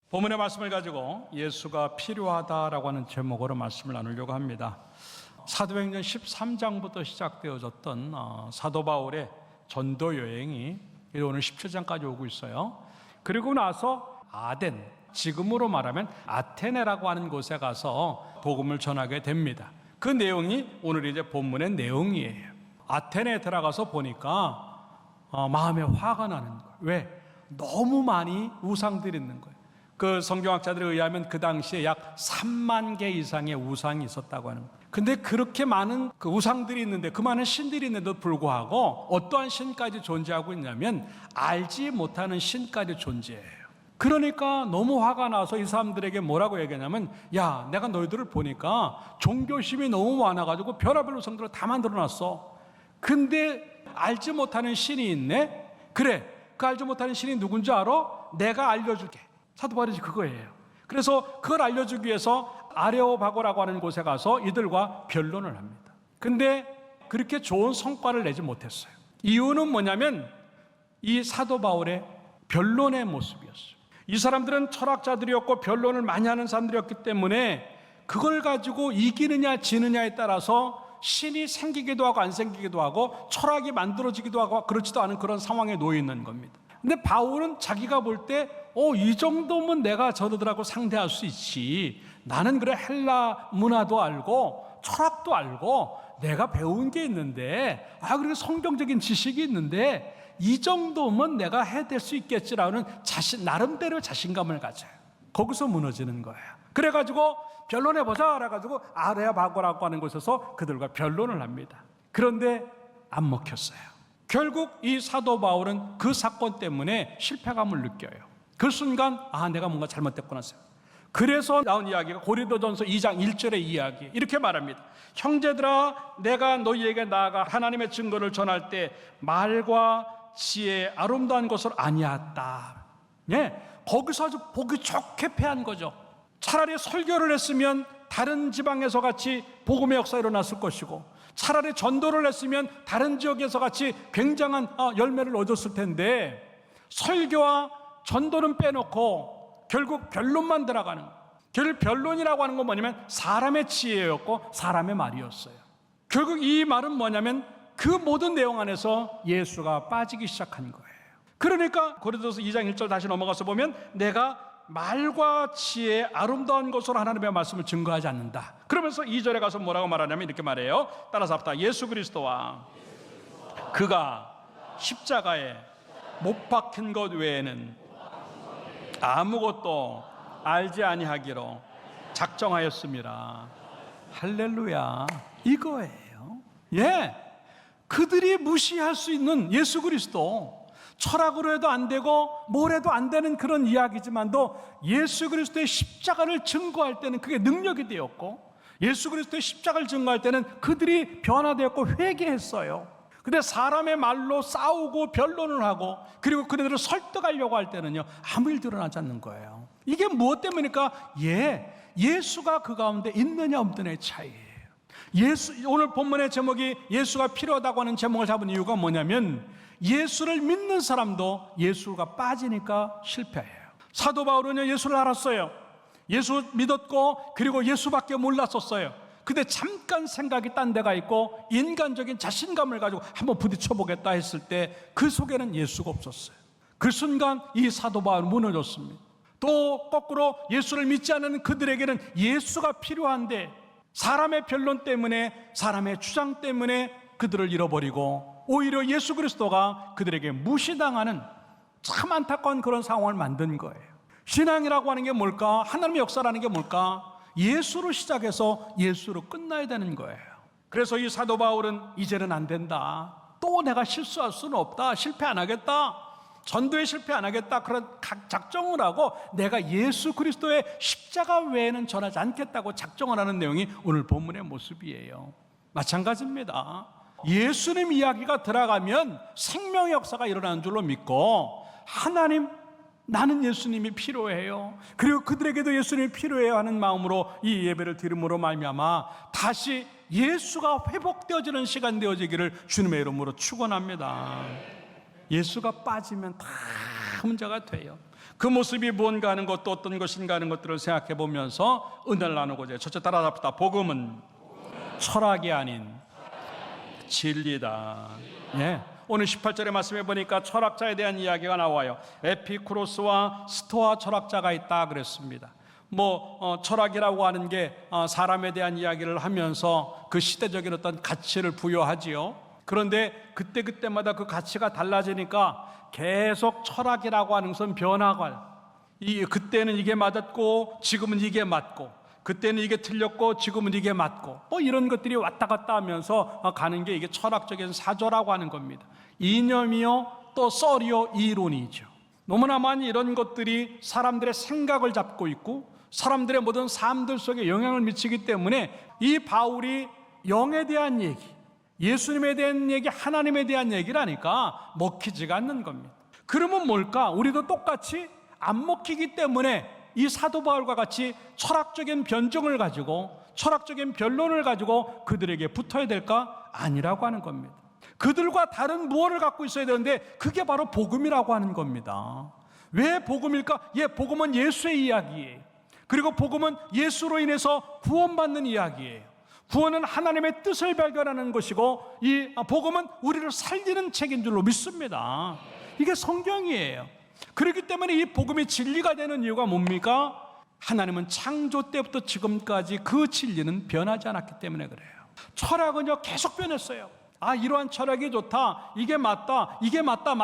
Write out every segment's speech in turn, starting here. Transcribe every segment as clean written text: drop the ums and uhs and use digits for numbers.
본문의 말씀을 가지고 예수가 필요하다라고 하는 제목으로 말씀을 나누려고 합니다. 사도행전 13장부터 시작되어졌던 사도 바울의 전도 여행이 오늘 17장까지 오고 있어요. 그리고 나서 아덴, 지금으로 말하면 아테네라고 하는 곳에 가서 복음을 전하게 됩니다. 그 내용이 오늘 이제 본문의 내용이에요. 아테네에 들어가서 보니까 마음에 화가 나는 거예요. 왜? 너무 많이 우상들이 있는 거예요. 그 성경학자들에 의하면 그 당시에 약 3만 개 이상의 우상이 있었다고 하는 거예요. 근데 그렇게 많은 그 우상들이 있는데, 그 많은 신들이 있는데도 불구하고 어떠한 신까지 존재하고 있냐면 알지 못하는 신까지 존재해요. 그러니까 너무 화가 나서 이 사람들에게 뭐라고 얘기하냐면, 야, 내가 너희들을 보니까 종교심이 너무 많아가지고 별의별 우상들을 다 만들어놨어. 근데 알지 못하는 신이 있네? 그래, 그 알지 못하는 신이 누군지 알아? 내가 알려줄게. 사도 바울이 그거예요. 그래서 그걸 알려주기 위해서 아레오바고라고 하는 곳에 가서 이들과 변론을 합니다. 근데 그렇게 좋은 성과를 내지 못했어요. 이유는 뭐냐면 이 사도 바울의 변론의 모습이었어요. 이 사람들은 철학자들이었고 변론을 많이 하는 사람들이었기 때문에 그걸 가지고 이기느냐 지느냐에 따라서 신이 생기기도 하고 안 생기기도 하고 철학이 만들어지기도 하고 그렇지도 않은 그런 상황에 놓여 있는 겁니다. 근데 바울은 자기가 볼 때 이 정도면 내가 저들하고 상대할 수 있지. 나는 그래 헬라 문화도 알고 철학도 알고 내가 배운 게 있는데, 그리고 성경적인 지식이 있는데 이 정도면 내가 해낼 수 있겠지라는 나름대로 자신감을 가져요. 거기서 무너지는 거예요. 그래가지고 변론해보자 그래가지고 아레오바고라고 하는 곳에서 그들과 변론을 합니다. 그런데 안 먹혔어요. 결국 이 사도 바울은 그 사건 때문에 실패감을 느껴요. 그 순간 내가 뭔가 잘못됐구나. 그래서 나온 이야기가 고린도전서 2장 1절의 이야기, 이렇게 말합니다. 형제들아, 내가 너희에게 나아가 하나님의 증거를 전할 때 말과 지혜의 아름다운 것을 아니었다. 거기서 아주 보기 좋게 패한 거죠. 차라리 설교를 했으면 다른 지방에서 같이 복음의 역사가 일어났을 것이고, 차라리 전도를 했으면 다른 지역에서 같이 굉장한 열매를 얻었을 텐데, 설교와 전도는 빼놓고 결국 변론만 들어가는 거예요. 결국 변론이라고 하는 건 뭐냐면 사람의 지혜였고 사람의 말이었어요. 결국 이 말은 뭐냐면 그 모든 내용 안에서 예수가 빠지기 시작한 거예요. 그러니까 고린도서 2장 1절 다시 넘어가서 보면, 내가 말과 지혜의 아름다운 것으로 하나님의 말씀을 증거하지 않는다. 그러면서 2절에 가서 뭐라고 말하냐면 이렇게 말해요. 따라서 합시다. 예수 그리스도와 그가 십자가에 못 박힌 것 외에는 아무것도 알지 아니하기로 작정하였습니다. 할렐루야. 이거예요. 그들이 무시할 수 있는 예수 그리스도, 철학으로 해도 안 되고 뭘 해도 안 되는 그런 이야기지만도 예수 그리스도의 십자가를 증거할 때는 그게 능력이 되었고, 예수 그리스도의 십자가를 증거할 때는 그들이 변화되었고 회개했어요. 근데 사람의 말로 싸우고 변론을 하고 그리고 그들을 설득하려고 할 때는요, 아무 일 드러나지 않는 거예요. 이게 무엇 때문입니까? 예수가 그 가운데 있느냐 없느냐의 차이예요. 오늘 본문의 제목이 예수가 필요하다고 하는 제목을 잡은 이유가 뭐냐면, 예수를 믿는 사람도 예수가 빠지니까 실패해요. 사도 바울은요, 예수를 알았어요. 예수 믿었고 그리고 예수밖에 몰랐었어요. 근데 잠깐 생각이 딴 데가 있고 인간적인 자신감을 가지고 한번 부딪혀보겠다 했을 때 그 속에는 예수가 없었어요. 그 순간 이 사도 바울은 무너졌습니다. 또 거꾸로 예수를 믿지 않는 그들에게는 예수가 필요한데 사람의 변론 때문에, 사람의 주장 때문에 그들을 잃어버리고 오히려 예수 그리스도가 그들에게 무시당하는 참 안타까운 그런 상황을 만든 거예요. 신앙이라고 하는 게 뭘까? 하나님의 역사라는 게 뭘까? 예수로 시작해서 예수로 끝나야 되는 거예요. 그래서 이 사도 바울은 이제는 안 된다. 또 내가 실수할 수는 없다. 실패 안 하겠다. 전도에 실패 안 하겠다. 그런 작정을 하고 내가 예수 그리스도의 십자가 외에는 전하지 않겠다고 작정을 하는 내용이 오늘 본문의 모습이에요. 마찬가지입니다. 예수님 이야기가 들어가면 생명의 역사가 일어나는 줄로 믿고, 하나님, 나는 예수님이 필요해요. 그리고 그들에게도 예수님이 필요해요 하는 마음으로 이 예배를 드림으로 말미암아 다시 예수가 회복되어지는 시간 되어지기를 주님의 이름으로 축원합니다. 예수가 빠지면 다 문제가 돼요. 그 모습이 무언가 하는 것도 어떤 것인가 하는 것들을 생각해 보면서 은혜를 나누고자 해요. 첫째 따라잡시다. 복음은 철학이 아닌 진리다. 예. 오늘 18절의 말씀에 보니까 철학자에 대한 이야기가 나와요. 에피쿠로스와 스토아 철학자가 있다 그랬습니다. 철학이라고 하는 게 사람에 대한 이야기를 하면서 그 시대적인 어떤 가치를 부여하지요. 그런데 그때마다 그 가치가 달라지니까 계속 철학이라고 하는 것은 변화가, 그때는 이게 맞았고 지금은 이게 맞고, 그때는 이게 틀렸고 지금은 이게 맞고, 이런 것들이 왔다 갔다 하면서 가는 게 이게 철학적인 사조라고 하는 겁니다. 이념이요 또 썰이요 이론이죠. 너무나 많이 이런 것들이 사람들의 생각을 잡고 있고 사람들의 모든 삶들 속에 영향을 미치기 때문에 이 바울이 영에 대한 얘기, 예수님에 대한 얘기, 하나님에 대한 얘기를 하니까 먹히지가 않는 겁니다. 그러면 뭘까? 우리도 똑같이 안 먹히기 때문에 이 사도 바울과 같이 철학적인 변증을 가지고 철학적인 변론을 가지고 그들에게 붙어야 될까? 아니라고 하는 겁니다. 그들과 다른 무엇을 갖고 있어야 되는데 그게 바로 복음이라고 하는 겁니다. 왜 복음일까? 복음은 예수의 이야기예요. 그리고 복음은 예수로 인해서 구원받는 이야기예요. 구원은 하나님의 뜻을 발견하는 것이고 이 복음은 우리를 살리는 책인 줄로 믿습니다. 이게 성경이에요. 그렇기 때문에 이 복음이 진리가 되는 이유가 뭡니까? 하나님은 창조 때부터 지금까지 그 진리는 변하지 않았기 때문에 그래요. 철학은요 계속 변했어요. 이러한 철학이 좋다, 이게 맞다, 이게 맞다.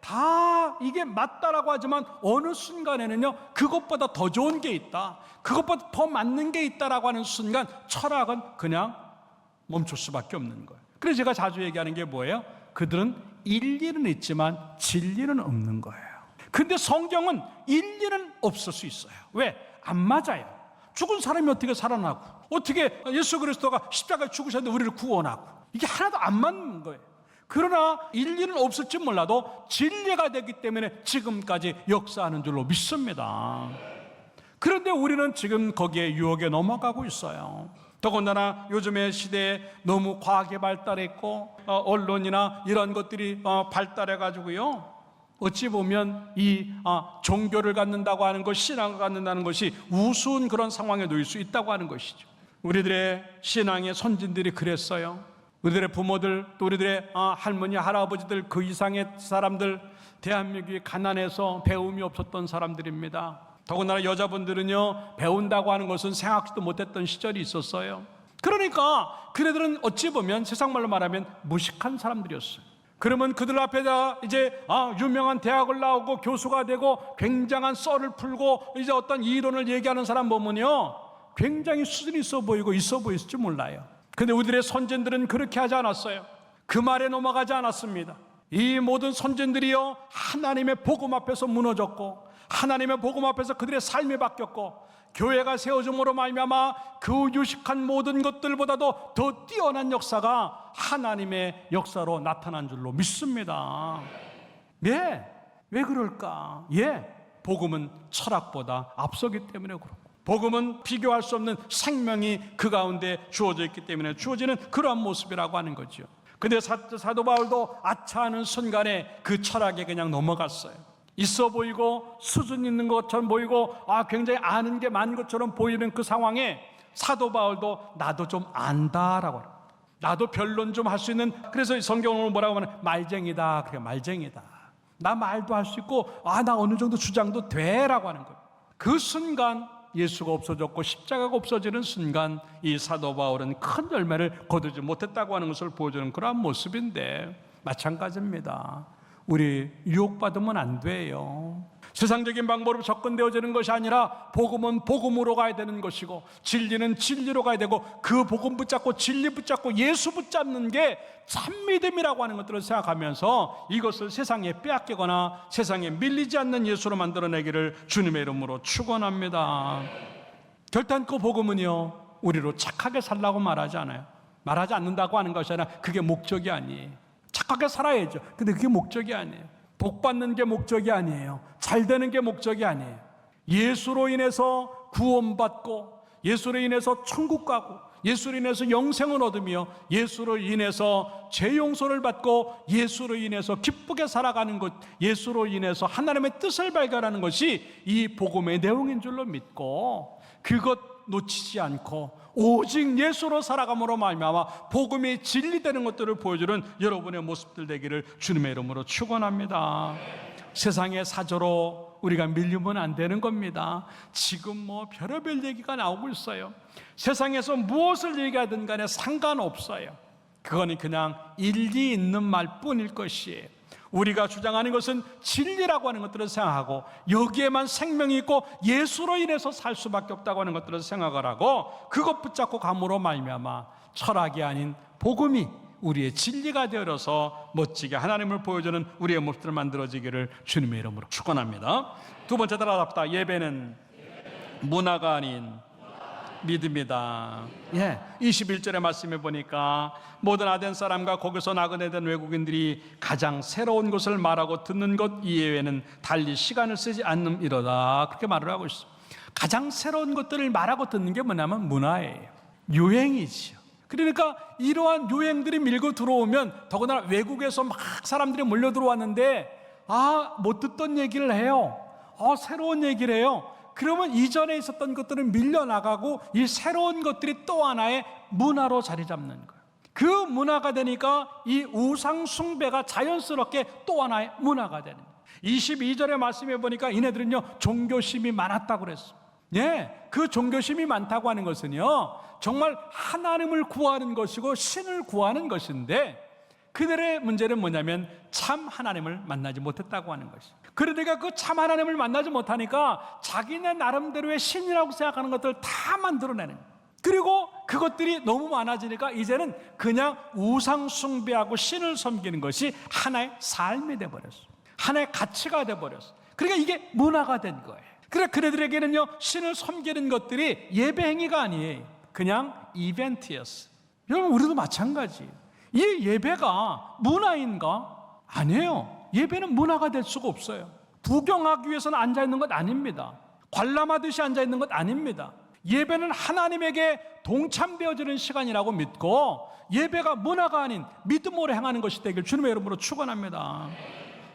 다 이게 맞다라고 하지만 어느 순간에는요 그것보다 더 좋은 게 있다, 그것보다 더 맞는 게 있다라고 하는 순간 철학은 그냥 멈출 수밖에 없는 거예요. 그래서 제가 자주 얘기하는 게 뭐예요? 그들은 일리는 있지만 진리는 없는 거예요. 근데 성경은 일리는 없을 수 있어요. 왜? 안 맞아요. 죽은 사람이 어떻게 살아나고, 어떻게 예수 그리스도가 십자가에 죽으셨는데 우리를 구원하고, 이게 하나도 안 맞는 거예요. 그러나 일리는 없을지 몰라도 진리가 되기 때문에 지금까지 역사하는 줄로 믿습니다. 그런데 우리는 지금 거기에 유혹에 넘어가고 있어요. 더군다나 요즘의 시대에 너무 과학이 발달했고 언론이나 이런 것들이 발달해가지고요, 어찌 보면 이 종교를 갖는다고 하는 것, 신앙을 갖는다는 것이 우스운 그런 상황에 놓일 수 있다고 하는 것이죠. 우리들의 신앙의 선진들이 그랬어요. 우리들의 부모들, 또 우리들의 할머니, 할아버지들, 그 이상의 사람들, 대한민국이 가난해서 배움이 없었던 사람들입니다. 더군다나 여자분들은요 배운다고 하는 것은 생각지도 못했던 시절이 있었어요. 그러니까 그네들은 어찌 보면 세상말로 말하면 무식한 사람들이었어요. 그러면 그들 앞에다 이제 유명한 대학을 나오고 교수가 되고 굉장한 썰을 풀고 이제 어떤 이론을 얘기하는 사람 보면요 굉장히 수준이 있어 보이고 있어 보일지 몰라요. 근데 우리들의 선진들은 그렇게 하지 않았어요. 그 말에 넘어가지 않았습니다. 이 모든 선진들이요 하나님의 복음 앞에서 무너졌고, 하나님의 복음 앞에서 그들의 삶이 바뀌었고, 교회가 세워짐으로 말미암아 그 유식한 모든 것들보다도 더 뛰어난 역사가 하나님의 역사로 나타난 줄로 믿습니다. 왜 그럴까? 복음은 철학보다 앞서기 때문에 그렇고, 복음은 비교할 수 없는 생명이 그 가운데 주어져 있기 때문에 주어지는 그러한 모습이라고 하는 거죠. 근데 사도 바울도 아차하는 순간에 그 철학에 그냥 넘어갔어요. 있어 보이고 수준 있는 것처럼 보이고 굉장히 아는 게 많은 것처럼 보이는 그 상황에 사도 바울도 나도 좀 안다라고 합니다. 나도 변론 좀 할 수 있는, 그래서 성경을 뭐라고 하면 말쟁이다. 그래, 말쟁이다. 나 말도 할 수 있고 나 어느 정도 주장도 돼라고 하는 거예요. 그 순간 예수가 없어졌고 십자가가 없어지는 순간 이 사도 바울은 큰 열매를 거두지 못했다고 하는 것을 보여주는 그러한 모습인데, 마찬가지입니다. 우리 유혹받으면 안 돼요. 세상적인 방법으로 접근되어지는 것이 아니라 복음은 복음으로 가야 되는 것이고, 진리는 진리로 가야 되고, 그 복음 붙잡고 진리 붙잡고 예수 붙잡는 게 참믿음이라고 하는 것들을 생각하면서 이것을 세상에 빼앗기거나 세상에 밀리지 않는 예수로 만들어내기를 주님의 이름으로 축원합니다. 결단코 복음은요 우리로 착하게 살라고 말하지 않아요. 말하지 않는다고 하는 것이 아니라 그게 목적이 아니에요. 착하게 살아야죠. 근데 그게 목적이 아니에요. 복 받는 게 목적이 아니에요. 잘 되는 게 목적이 아니에요. 예수로 인해서 구원받고, 예수로 인해서 천국 가고, 예수로 인해서 영생을 얻으며 예수로 인해서 죄 용서를 받고 예수로 인해서 기쁘게 살아가는 것, 예수로 인해서 하나님의 뜻을 발견하는 것이 이 복음의 내용인 줄로 믿고 그것 놓치지 않고 오직 예수로 살아감으로 말미암아 복음이 진리되는 것들을 보여주는 여러분의 모습들 되기를 주님의 이름으로 축원합니다. 세상의 사조로 우리가 밀리면 안 되는 겁니다. 지금 뭐 별의별 얘기가 나오고 있어요. 세상에서 무엇을 얘기하든 간에 상관없어요. 그거는 그냥 일리 있는 말뿐일 것이에요. 우리가 주장하는 것은 진리라고 하는 것들을 생각하고 여기에만 생명이 있고 예수로 인해서 살 수밖에 없다고 하는 것들을 생각을 하고 그것 붙잡고 감으로 말미암아 철학이 아닌 복음이 우리의 진리가 되어서 멋지게 하나님을 보여주는 우리의 모습들을 만들어지기를 주님의 이름으로 축원합니다. 두 번째 따라합시다. 예배는 문화가 아닌 믿음이다. 21절의 말씀에 보니까 모든 아덴 사람과 거기서 나그네된 외국인들이 가장 새로운 것을 말하고 듣는 것 이외에는 달리 시간을 쓰지 않음이로다. 그렇게 말을 하고 있습니다. 가장 새로운 것들을 말하고 듣는 게 뭐냐면 문화예요. 유행이지요. 그러니까 이러한 유행들이 밀고 들어오면 더구나 외국에서 막 사람들이 몰려 들어왔는데 못 듣던 얘기를 해요. 새로운 얘기를 해요. 그러면 이전에 있었던 것들은 밀려나가고 이 새로운 것들이 또 하나의 문화로 자리 잡는 거예요. 그 문화가 되니까 이 우상 숭배가 자연스럽게 또 하나의 문화가 되는 거예요. 22절의 말씀에 보니까 이네들은요 종교심이 많았다고 그랬어요. 그 종교심이 많다고 하는 것은요 정말 하나님을 구하는 것이고 신을 구하는 것인데 그들의 문제는 뭐냐면 참 하나님을 만나지 못했다고 하는 것이에요. 그러니까 그 참 하나님을 만나지 못하니까 자기네 나름대로의 신이라고 생각하는 것들을 다 만들어내는 거예요. 그리고 그것들이 너무 많아지니까 이제는 그냥 우상 숭배하고 신을 섬기는 것이 하나의 삶이 돼버렸어요. 하나의 가치가 돼버렸어요. 그러니까 이게 문화가 된 거예요. 그러니까 그들에게는요 신을 섬기는 것들이 예배 행위가 아니에요. 그냥 이벤트였어요. 여러분 우리도 마찬가지예요. 이 예배가 문화인가? 아니에요. 예배는 문화가 될 수가 없어요. 구경하기 위해서는 앉아있는 것 아닙니다. 관람하듯이 앉아있는 것 아닙니다. 예배는 하나님에게 동참되어지는 시간이라고 믿고 예배가 문화가 아닌 믿음으로 행하는 것이 되길 주님의 이름으로 축원합니다.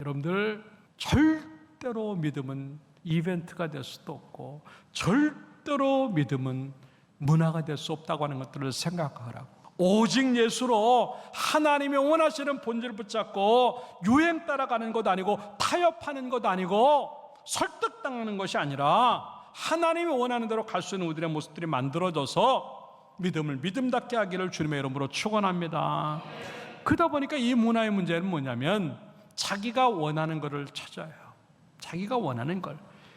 여러분들 절대로 믿음은 이벤트가 될 수도 없고 절대로 믿음은 문화가 될 수 없다고 하는 것들을 생각하라고. 오직 예수로 하나님이 원하시는 본질을 붙잡고 유행 따라가는 것 아니고 타협하는 것 아니고 설득당하는 것이 아니라 하나님이 원하는 대로 갈 수 있는 우리의 모습들이 만들어져서 믿음을 믿음답게 하기를 주님의 이름으로 축원합니다. 그러다 보니까 이 문화의 문제는 뭐냐면 자기가 원하는 것을 찾아요. 자기가 원하는 걸.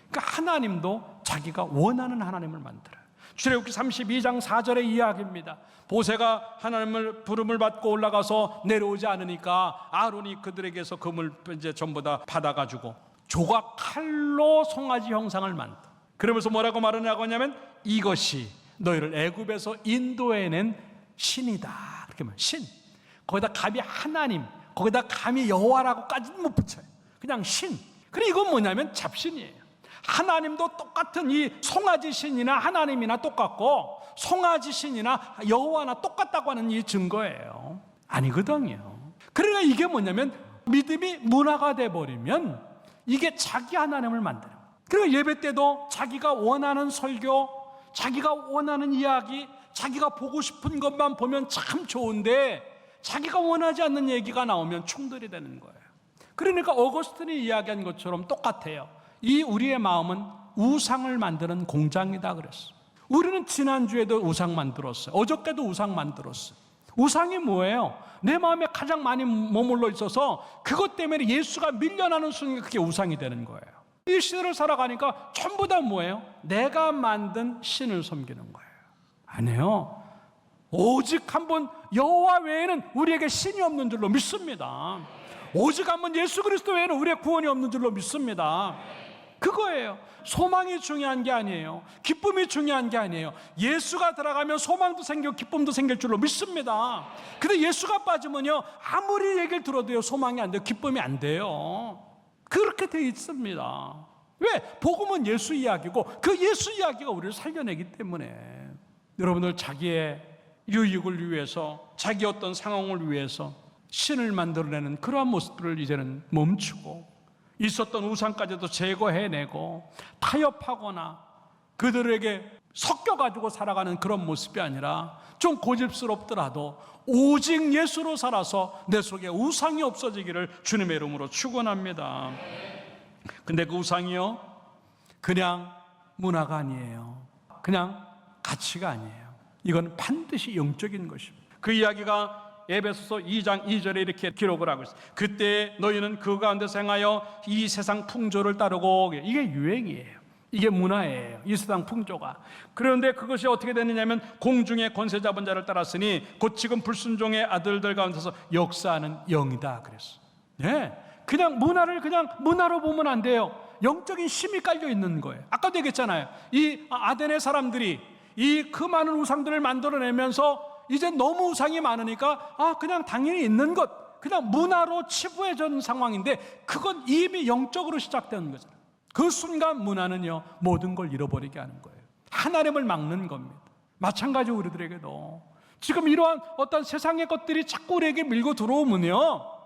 그러니까 하나님도 자기가 원하는 하나님을 만들어요. 출애굽기 32장 4절의 이야기입니다. 모세가 하나님을 부름을 받고 올라가서 내려오지 않으니까 아론이 그들에게서 금을 이제 전부 다 받아가지고 조각 칼로 송아지 형상을 만들어. 그러면서 뭐라고 말하냐고 하냐면 이것이 너희를 애굽에서 인도해낸 신이다. 그렇게 말해요. 신. 거기다 감히 하나님, 거기다 감히 여호와라고까지는 못 붙여요. 그냥 신. 그리고 이건 뭐냐면 잡신이에요. 하나님도 똑같은 이 송아지 신이나 하나님이나 똑같고 송아지 신이나 여호와나 똑같다고 하는 이 증거예요. 아니거든요. 그러니까 이게 뭐냐면 믿음이 문화가 돼버리면 이게 자기 하나님을 만드는 거예요. 그리고 예배 때도 자기가 원하는 설교, 자기가 원하는 이야기, 자기가 보고 싶은 것만 보면 참 좋은데 자기가 원하지 않는 얘기가 나오면 충돌이 되는 거예요. 그러니까 어거스틴이 이야기한 것처럼 똑같아요. 이 우리의 마음은 우상을 만드는 공장이다 그랬어요. 우리는 지난주에도 우상 만들었어요. 어저께도 우상 만들었어요. 우상이 뭐예요? 내 마음에 가장 많이 머물러 있어서 그것 때문에 예수가 밀려나는 순간 그게 우상이 되는 거예요. 이 시대를 살아가니까 전부 다 뭐예요? 내가 만든 신을 섬기는 거예요. 아니에요. 오직 한 번 여호와 외에는 우리에게 신이 없는 줄로 믿습니다. 오직 한 번 예수 그리스도 외에는 우리의 구원이 없는 줄로 믿습니다. 그거예요. 소망이 중요한 게 아니에요. 기쁨이 중요한 게 아니에요. 예수가 들어가면 소망도 생기고 기쁨도 생길 줄로 믿습니다. 근데 예수가 빠지면요 아무리 얘기를 들어도요 소망이 안 돼요. 기쁨이 안 돼요. 그렇게 돼 있습니다. 왜? 복음은 예수 이야기고 그 예수 이야기가 우리를 살려내기 때문에. 여러분들 자기의 유익을 위해서, 자기 어떤 상황을 위해서 신을 만들어내는 그러한 모습들을 이제는 멈추고 있었던 우상까지도 제거해내고 타협하거나 그들에게 섞여가지고 살아가는 그런 모습이 아니라 좀 고집스럽더라도 오직 예수로 살아서 내 속에 우상이 없어지기를 주님의 이름으로 축원합니다. 근데 그 우상이요, 그냥 문화가 아니에요. 그냥 가치가 아니에요. 이건 반드시 영적인 것입니다. 그 이야기가 에베소서 2장 2절에 이렇게 기록을 하고 있어요. 그때 너희는 그 가운데서 행하여 이 세상 풍조를 따르고, 이게 유행이에요. 이게 문화예요. 이 세상 풍조가. 그런데 그것이 어떻게 되느냐면 공중의 권세 잡은 자를 따랐으니 곧 지금 불순종의 아들들 가운데서 역사하는 영이다 그랬어. 네. 그냥 문화를 그냥 문화로 보면 안 돼요. 영적인 힘이 깔려 있는 거예요. 아까도 얘기했잖아요. 이 아덴의 사람들이 이 그 많은 우상들을 만들어내면서 이제 너무 우상이 많으니까 그냥 당연히 있는 것, 그냥 문화로 치부해진 상황인데 그건 이미 영적으로 시작되는 거잖아요. 그 순간 문화는요, 모든 걸 잃어버리게 하는 거예요. 하나님을 막는 겁니다. 마찬가지로 우리들에게도 지금 이러한 어떤 세상의 것들이 자꾸 우리에게 밀고 들어오면요,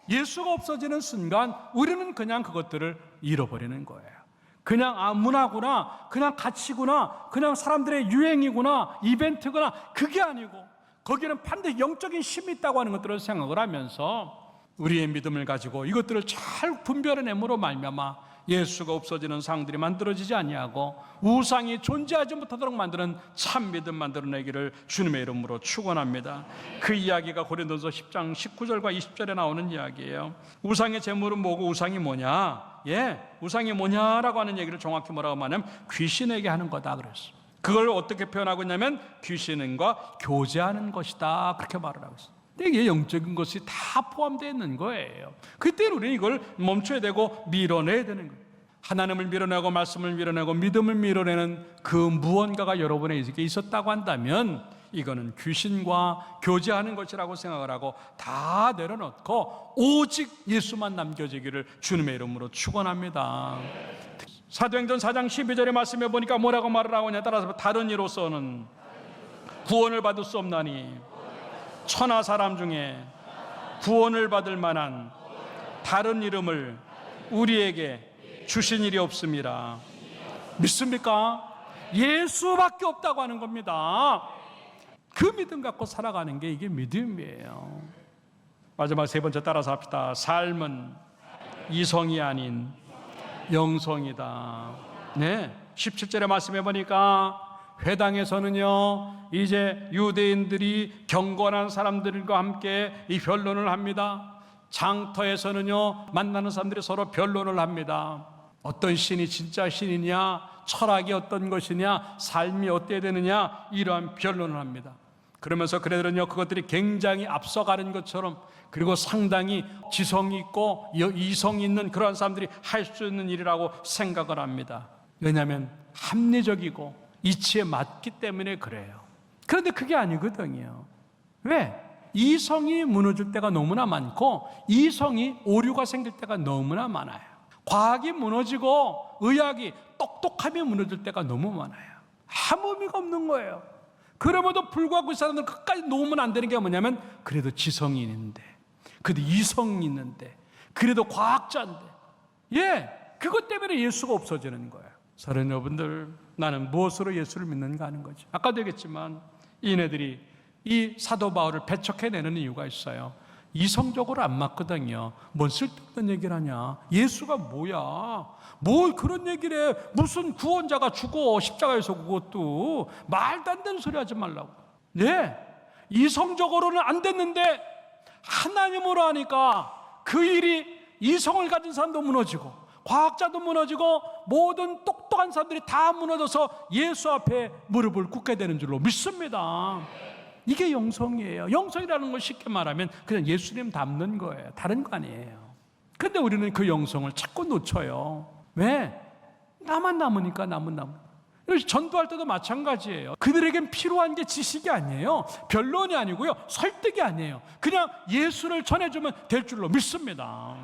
예수가 없어지는 순간 우리는 그냥 그것들을 잃어버리는 거예요. 그냥 문화구나, 그냥 가치구나, 그냥 사람들의 유행이구나, 이벤트구나, 그게 아니고 거기는 반드시 영적인 힘이 있다고 하는 것들을 생각을 하면서 우리의 믿음을 가지고 이것들을 잘 분별해내므로 말미암아 예수가 없어지는 상황들이 만들어지지 아니하고 우상이 존재하지 못하도록 만드는 참 믿음 만들어내기를 주님의 이름으로 축원합니다. 그 이야기가 고린도서 10장 19절과 20절에 나오는 이야기예요. 우상의 제물은 뭐고 우상이 뭐냐? 우상이 뭐냐라고 하는 얘기를 정확히 뭐라고 하냐면 귀신에게 하는 거다 그랬어요. 그걸 어떻게 표현하고 있냐면 귀신과 교제하는 것이다, 그렇게 말을 하고 있어요. 근데 이게 영적인 것이 다 포함되어 있는 거예요. 그때는 우리는 이걸 멈춰야 되고 밀어내야 되는 거예요. 하나님을 밀어내고 말씀을 밀어내고 믿음을 밀어내는 그 무언가가 여러분에게 있었다고 한다면 이거는 귀신과 교제하는 것이라고 생각을 하고 다 내려놓고 오직 예수만 남겨지기를 주님의 이름으로 축원합니다. 사도행전 4장 12절의 말씀에 보니까 뭐라고 말을 하느냐, 따라서 다른 이로서는 구원을 받을 수 없나니 천하 사람 중에 구원을 받을 만한 다른 이름을 우리에게 주신 일이 없습니다. 믿습니까? 예수밖에 없다고 하는 겁니다. 그 믿음 갖고 살아가는 게 이게 믿음이에요. 마지막 세 번째 따라서 합시다. 삶은 이성이 아닌 영성이다. 네, 17절의 말씀해 보니까 회당에서는요, 이제 유대인들이 경건한 사람들과 함께 이 변론을 합니다. 장터에서는요, 만나는 사람들이 서로 변론을 합니다. 어떤 신이 진짜 신이냐, 철학이 어떤 것이냐, 삶이 어때야 되느냐, 이러한 변론을 합니다. 그러면서 그들은요, 그것들이 굉장히 앞서가는 것처럼, 그리고 상당히 지성이 있고 이성이 있는 그러한 사람들이 할 수 있는 일이라고 생각을 합니다. 왜냐하면 합리적이고 이치에 맞기 때문에 그래요. 그런데 그게 아니거든요. 왜? 이성이 무너질 때가 너무나 많고 이성이 오류가 생길 때가 너무나 많아요. 과학이 무너지고 의학이, 똑똑함이 무너질 때가 너무 많아요. 아무 의미가 없는 거예요. 그럼에도 불구하고 그 사람들 끝까지 놓으면 안 되는 게 뭐냐면, 그래도 지성이 있는데, 그래도 이성이 있는데, 그래도 과학자인데, 그것 때문에 예수가 없어지는 거예요. 사랑하는 여러분들, 나는 무엇으로 예수를 믿는가 하는 거죠. 아까도 얘기했지만 이네들이 이 사도 바울을 배척해내는 이유가 있어요. 이성적으로 안 맞거든요. 뭔 쓸데없는 얘기를 하냐, 예수가 뭐야, 뭘 그런 얘기를 해, 무슨 구원자가 죽어 십자가에서, 그것도 말도 안 되는 소리 하지 말라고. 이성적으로는 안 됐는데 하나님으로 하니까 그 일이, 이성을 가진 사람도 무너지고 과학자도 무너지고 모든 똑똑한 사람들이 다 무너져서 예수 앞에 무릎을 꿇게 되는 줄로 믿습니다. 이게 영성이에요. 영성이라는 걸 쉽게 말하면 그냥 예수님 닮는 거예요. 다른 거 아니에요. 근데 우리는 그 영성을 자꾸 놓쳐요. 왜? 나만 남으니까. 전도할 때도 마찬가지예요. 그들에겐 필요한 게 지식이 아니에요. 변론이 아니고요, 설득이 아니에요. 그냥 예수를 전해주면 될 줄로 믿습니다.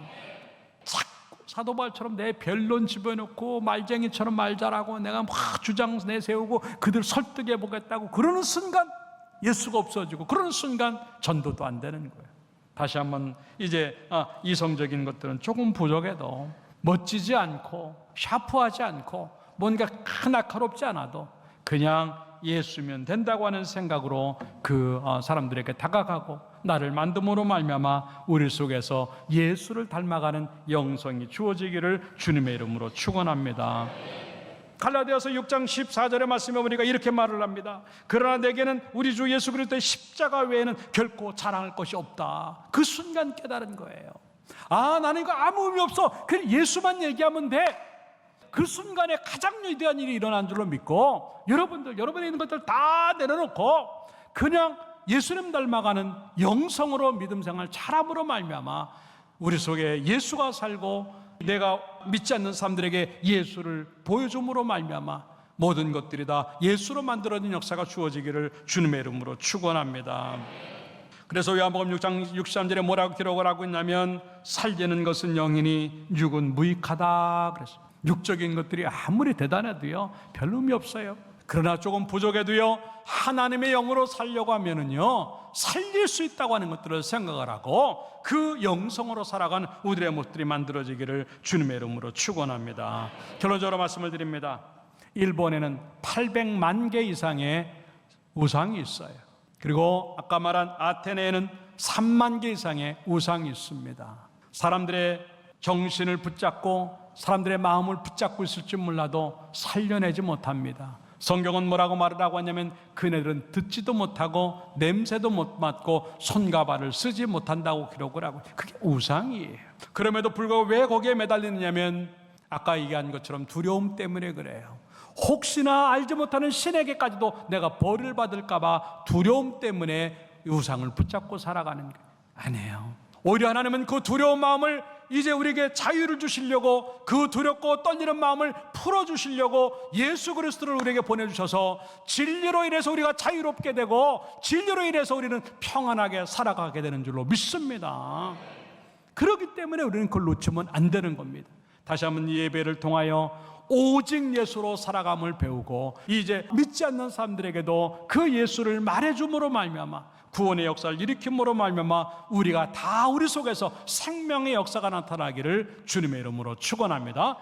자꾸 사도 바울처럼 내 변론 집어넣고 말쟁이처럼 말 잘하고 내가 막 주장 내세우고 그들 설득해 보겠다고 그러는 순간 예수가 없어지고 그런 순간 전도도 안 되는 거예요. 다시 한번 이제 이성적인 것들은 조금 부족해도 멋지지 않고 샤프하지 않고 뭔가 날카롭지 않아도 그냥 예수면 된다고 하는 생각으로 그 사람들에게 다가가고 나를 만듦으로 말미암아 우리 속에서 예수를 닮아가는 영성이 주어지기를 주님의 이름으로 축원합니다. 갈라디아서 6장 14절의 말씀에 보니까 이렇게 말을 합니다. 그러나 내게는 우리 주 예수 그리스도의 십자가 외에는 결코 자랑할 것이 없다. 그 순간 깨달은 거예요. 나는 이거 아무 의미 없어. 그냥 예수만 얘기하면 돼. 그 순간에 가장 위대한 일이 일어난 줄로 믿고 여러분이 있는 것들 다 내려놓고 그냥 예수님 닮아가는 영성으로 믿음 생활 잘함으로 말미암아 우리 속에 예수가 살고 내가 믿지 않는 사람들에게 예수를 보여줌으로 말미암아 모든 것들이 다 예수로 만들어진 역사가 주어지기를 주님의 이름으로 축원합니다. 그래서 요한복음 6장 63절에 뭐라고 기록을 하고 있냐면 살리는 것은 영이니 육은 무익하다 그랬어요. 육적인 것들이 아무리 대단해도요 별 의미 없어요. 그러나 조금 부족해도요 하나님의 영으로 살려고 하면은요 살릴 수 있다고 하는 것들을 생각을 하고 그 영성으로 살아가는 우리의 모습들이 만들어지기를 주님의 이름으로 축원합니다. 결론적으로 말씀을 드립니다. 일본에는 800만 개 이상의 우상이 있어요. 그리고 아까 말한 아테네에는 3만 개 이상의 우상이 있습니다. 사람들의 정신을 붙잡고 사람들의 마음을 붙잡고 있을지 몰라도 살려내지 못합니다. 성경은 뭐라고 말을 하고 하냐면 그네들은 듣지도 못하고 냄새도 못 맡고 손과 발을 쓰지 못한다고 기록을 하고 그게 우상이에요. 그럼에도 불구하고 왜 거기에 매달리느냐면 아까 얘기한 것처럼 두려움 때문에 그래요. 혹시나 알지 못하는 신에게까지도 내가 벌을 받을까 봐 두려움 때문에 우상을 붙잡고 살아가는 거예요. 아니에요. 오히려 하나님은 그 두려운 마음을 이제 우리에게 자유를 주시려고 그 두렵고 떨리는 마음을 풀어주시려고 예수 그리스도를 우리에게 보내주셔서 진리로 인해서 우리가 자유롭게 되고 진리로 인해서 우리는 평안하게 살아가게 되는 줄로 믿습니다. 그렇기 때문에 우리는 그걸 놓치면 안 되는 겁니다. 다시 한번 이 예배를 통하여 오직 예수로 살아감을 배우고 이제 믿지 않는 사람들에게도 그 예수를 말해줌으로 말미암아 구원의 역사를 일으킴으로 말미암아 우리가 다 우리 속에서 생명의 역사가 나타나기를 주님의 이름으로 축원합니다.